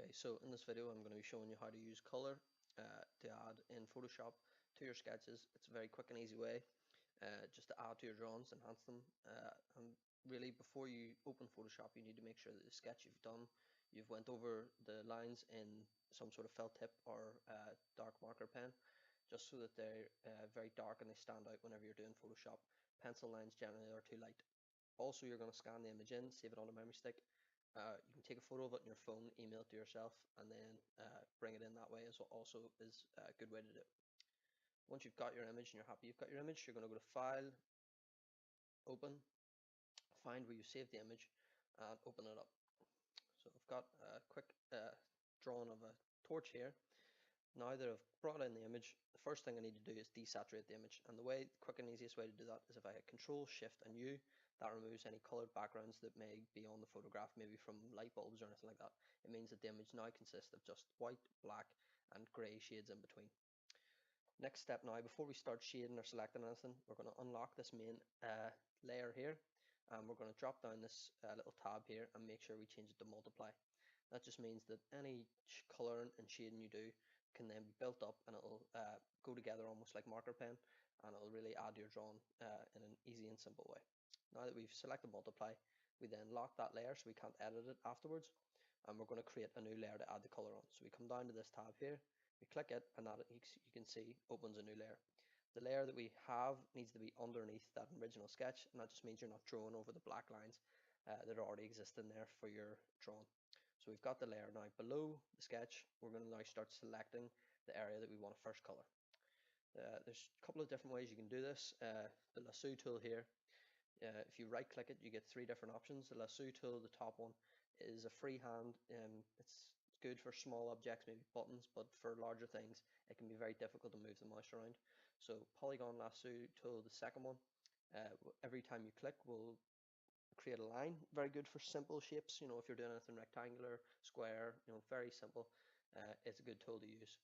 Okay, so in this video I'm going to be showing you how to use color to add in Photoshop to your sketches. It's a very quick and easy way just to add to your drawings, enhance them. And really, before you open Photoshop, you need to make sure that the sketch you've done, you've went over the lines in some sort of felt tip or dark marker pen, just so that they're very dark and they stand out whenever you're doing Photoshop. Pencil lines generally are too light. Also, you're going to scan the image in, save it on a memory stick. You can take a photo of it on your phone, email it to yourself, and then bring it in that way as also is a good way to do it. Once you've got your image and you're happy you've got your image, you're going to go to File, Open, find where you saved the image, and open it up. So I've got a quick drawing of a torch here. Now that I've brought in the image, the first thing I need to do is desaturate the image. And the quick and easiest way to do that is if I hit Control, Shift, and U, that removes any colored backgrounds that may be on the photograph, maybe from light bulbs or anything like that. It means that the image now consists of just white, black, and grey shades in between. Next step now, before we start shading or selecting anything, we're going to unlock this main layer here, and we're going to drop down this little tab here and make sure we change it to multiply. That just means that any color and shading you do can then be built up, and it'll go together almost like marker pen, and it'll really add to your drawing in an easy and simple way. Now that we've selected multiply, we then lock that layer so we can't edit it afterwards, and we're going to create a new layer to add the color on. So we come down to this tab here, we click it, and that you can see opens a new layer. The layer that we have needs to be underneath that original sketch, and that just means you're not drawing over the black lines that already exist in there for your drawing. So we've got the layer now below the sketch. We're going to now start selecting the area that we want to first color. There's a couple of different ways you can do this. The lasso tool here, if you right click it, you get three different options. The lasso tool, the top one, is a freehand. It's good for small objects, maybe buttons, but for larger things it can be very difficult to move the mouse around. So polygon lasso tool, the second one, every time you click will create a line. Very good for simple shapes, you know, if you're doing anything rectangular, square, you know, very simple. It's a good tool to use.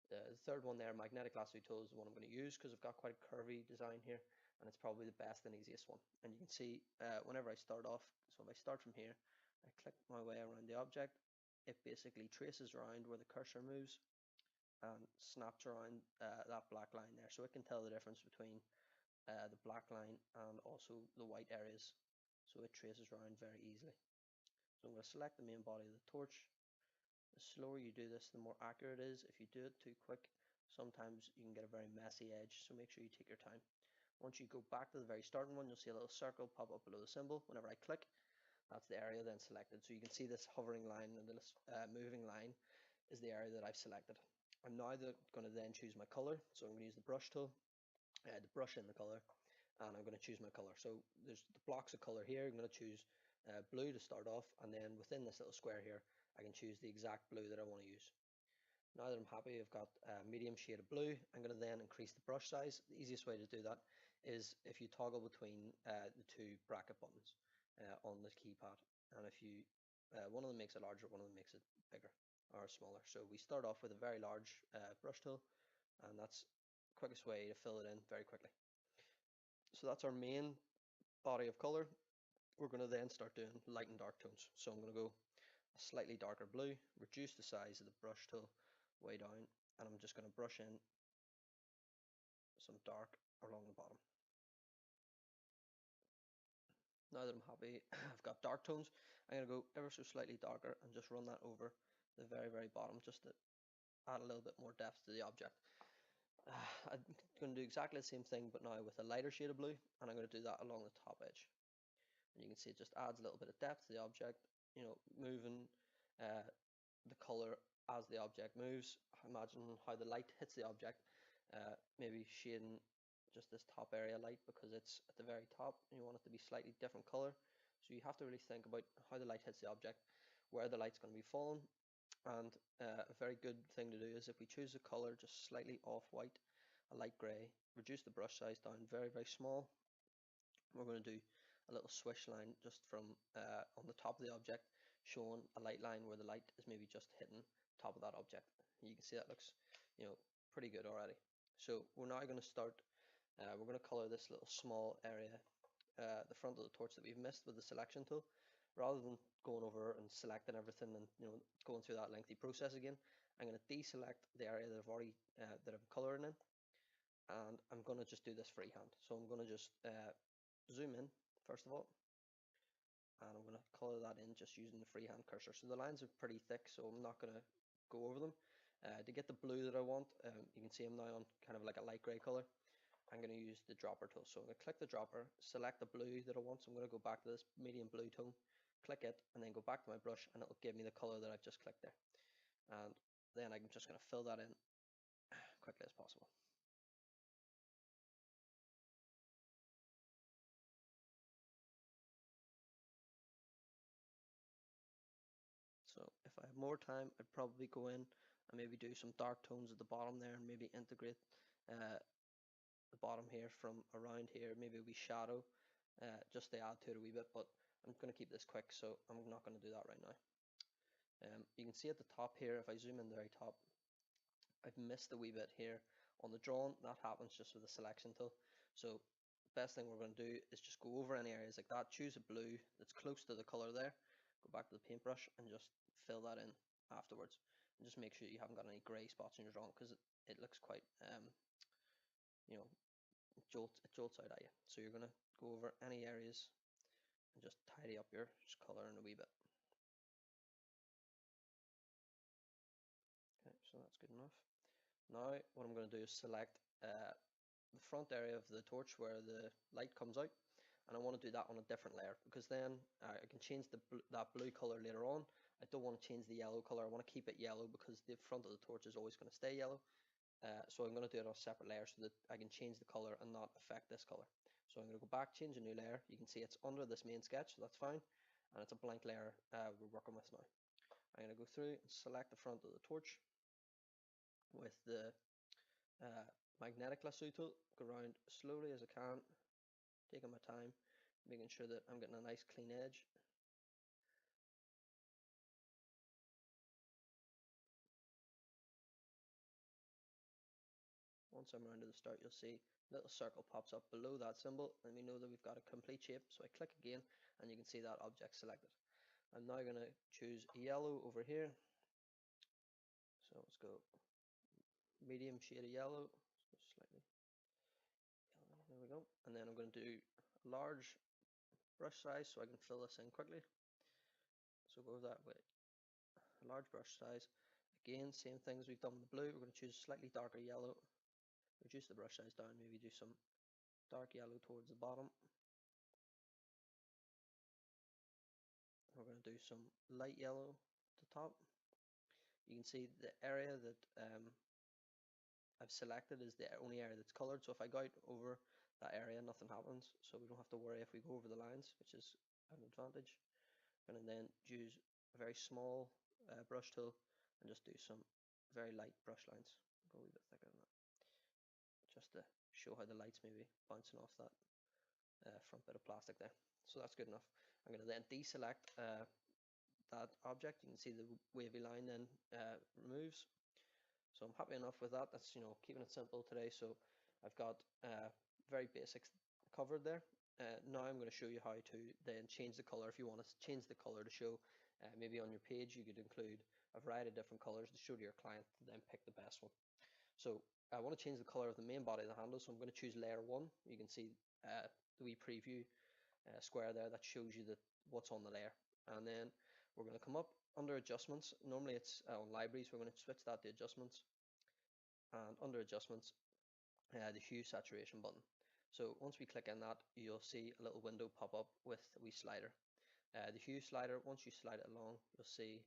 The third one there, magnetic lasso tool, is the one I'm going to use because I've got quite a curvy design here, and it's probably the best and easiest one. And you can see whenever I start off, so if I start from here, I click my way around the object, it basically traces around where the cursor moves and snaps around that black line there, so it can tell the difference between the black line and also the white areas, so it traces around very easily. So I'm going to select the main body of the torch. The slower you do this, the more accurate it is. If you do it too quick, sometimes you can get a very messy edge, so make sure you take your time. Once you go back to the very starting one, you'll see a little circle pop up below the symbol. Whenever I click, that's the area then selected. So you can see this hovering line and this moving line is the area that I've selected. I'm now going to then choose my color, so I'm going to use the brush tool to brush in the color, and I'm going to choose my color. So there's the blocks of color here. I'm going to choose blue to start off, and then within this little square here I can choose the exact blue that I want to use. Now that I'm happy I've got a medium shade of blue, I'm going to then increase the brush size. The easiest way to do that is if you toggle between the two bracket buttons on the keypad, and if you one of them makes it larger, one of them makes it bigger or smaller. So we start off with a very large brush tool, and that's the quickest way to fill it in very quickly. So that's our main body of color. We're going to then start doing light and dark tones. So I'm going to go a slightly darker blue, reduce the size of the brush tool way down, and I'm just going to brush in some dark along the bottom. Now that I'm happy I've got dark tones, I'm going to go ever so slightly darker and just run that over the very bottom just to add a little bit more depth to the object. I'm going to do exactly the same thing but now with a lighter shade of blue, and I'm going to do that along the top edge. And you can see it just adds a little bit of depth to the object, you know, moving the color as the object moves. Imagine how the light hits the object, maybe shading just this top area light because it's at the very top and you want it to be slightly different color. So you have to really think about how the light hits the object, where the light's going to be falling. And a very good thing to do is if we choose a color just slightly off white, a light gray, reduce the brush size down very small. We're going to do a little swish line just from on the top of the object, showing a light line where the light is maybe just hitting top of that object. You can see that looks, you know, pretty good already. So we're now going to start, we're going to color this little small area, the front of the torch that we've missed with the selection tool. rather than going over and selecting everything and going through that lengthy process again, I'm going to deselect the area that I've already that I'm coloring in, and I'm going to just do this freehand. So I'm going to just zoom in first of all, and I'm going to color that in just using the freehand cursor. So the lines are pretty thick, so I'm not going to go over them. To get the blue that I want, you can see I'm now on kind of like a light gray color. I'm going to use the dropper tool. So I'm going to click the dropper, select the blue that I want. So I'm going to go back to this medium blue tone, click it, and then go back to my brush, and it'll give me the color that I've just clicked there. And then I'm just going to fill that in quickly as possible. So if I have more time, I'd probably go in and maybe do some dark tones at the bottom there, and maybe integrate the bottom here from around here. Maybe we shadow just to add to it a wee bit, but I'm going to keep this quick, so I'm not going to do that right now. You can see at the top here, if I zoom in the very top, I've missed a wee bit here on the drawn. That happens just with the selection tool. So the best thing we're going to do is just go over any areas like that, choose a blue that's close to the color there, go back to the paintbrush and just fill that in afterwards. And just make sure you haven't got any grey spots in your drawing, because it looks quite, you know, it jolts out at you. So you're going to go over any areas and just tidy up your color in a wee bit. Okay, so that's good enough. Now what I'm going to do is select the front area of the torch where the light comes out, and I want to do that on a different layer, because then I can change that blue color later on. I don't want to change the yellow color. I want to keep it yellow because the front of the torch is always going to stay yellow. So I'm going to do it on a separate layer so that I can change the color and not affect this color. So I'm going to go back, change a new layer. You can see it's under this main sketch, so that's fine, and it's a blank layer we're working with now. I'm going to go through and select the front of the torch with the magnetic lasso tool, go around slowly as I can, taking my time, making sure that I'm getting a nice clean edge. Once I'm around to the start, you'll see a little circle pops up below that symbol, and we know that we've got a complete shape. So I click again, and you can see that object selected. I'm now going to choose yellow over here. So let's go medium shade of yellow, so slightly yellow. There we go. And then I'm going to do a large brush size so I can fill this in quickly. So go that way. A large brush size. Again, same thing as we've done with the blue. We're going to choose slightly darker yellow. Reduce the brush size down. Maybe do some dark yellow towards the bottom. We're going to do some light yellow at the top. You can see the area that I've selected is the only area that's colored. So if I go out over that area, nothing happens. So we don't have to worry if we go over the lines, which is an advantage. I'm going to then use a very small brush tool and just do some very light brush lines. Go a wee bit thicker than that, just to show how the light's maybe bouncing off that front bit of plastic there. So that's good enough. I'm going to then deselect that object. You can see the wavy line then removes. So I'm happy enough with that. That's keeping it simple today. So I've got very basics covered there. Now I'm going to show you how to then change the color. If you want to change the color to show, maybe on your page you could include a variety of different colors to show to your client to then pick the best one. So I want to change the color of the main body of the handle, so I'm going to choose layer 1. You can see the wee preview square there that shows you what's on the layer. And then we're going to come up under adjustments. Normally it's on libraries. We're going to switch that to adjustments, and under adjustments the hue saturation button. So once we click on that, you'll see a little window pop up with a wee slider. The hue slider, once you slide it along, you'll see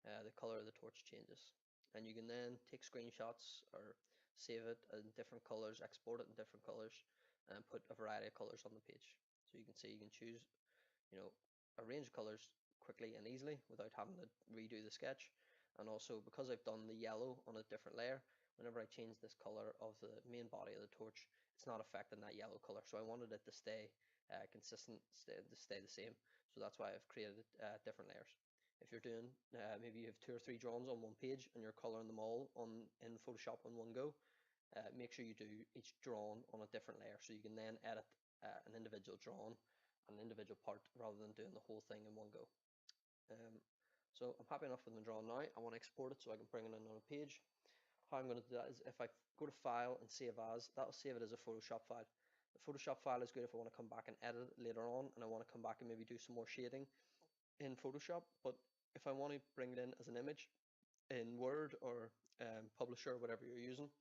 the color of the torch changes, and you can then take screenshots or save it in different colors, export it in different colors, and put a variety of colors on the page. So you can see you can choose a range of colors quickly and easily without having to redo the sketch. And also, because I've done the yellow on a different layer, whenever I change this color of the main body of the torch, it's not affecting that yellow color. So I wanted it to stay consistent, to stay the same. So that's why I've created different layers. If you're doing maybe you have 2 or 3 drawings on one page and you're coloring them all in Photoshop in one go, make sure you do each drawing on a different layer, so you can then edit an individual drawing an individual part rather than doing the whole thing in one go. Um, so I'm happy enough with my drawing now. I want to export it so I can bring it in on a page. How I'm going to do that is if I go to File and Save As, that'll save it as a Photoshop file. The Photoshop file is good if I want to come back and edit it later on and I want to come back and maybe do some more shading in Photoshop. But if I want to bring it in as an image in Word or Publisher, whatever you're using,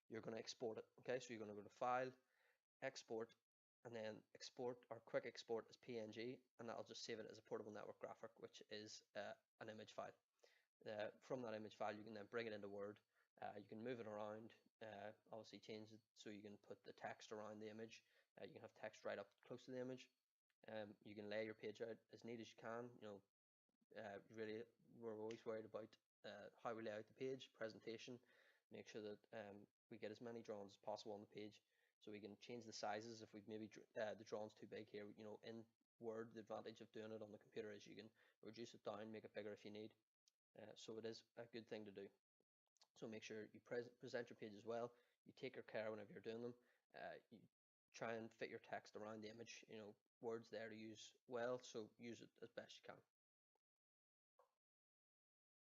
you're going to export it. Okay, so you're going to go to File, Export, and then export or quick export as PNG, and that'll just save it as a portable network graphic, which is an image file. From that image file, you can then bring it into Word. You can move it around, obviously change it so you can put the text around the image. You can have text right up close to the image. You can lay your page out as neat as you can. Really, we're always worried about how we lay out the page, presentation, make sure that we get as many drawings as possible on the page, so we can change the sizes if we've maybe the drawing's too big here. In Word, the advantage of doing it on the computer is you can reduce it down, make it bigger if you need. So it is a good thing to do. So make sure you present your page as well. You take your care whenever you're doing them. You try and fit your text around the image. Word's there to use well, so use it as best you can.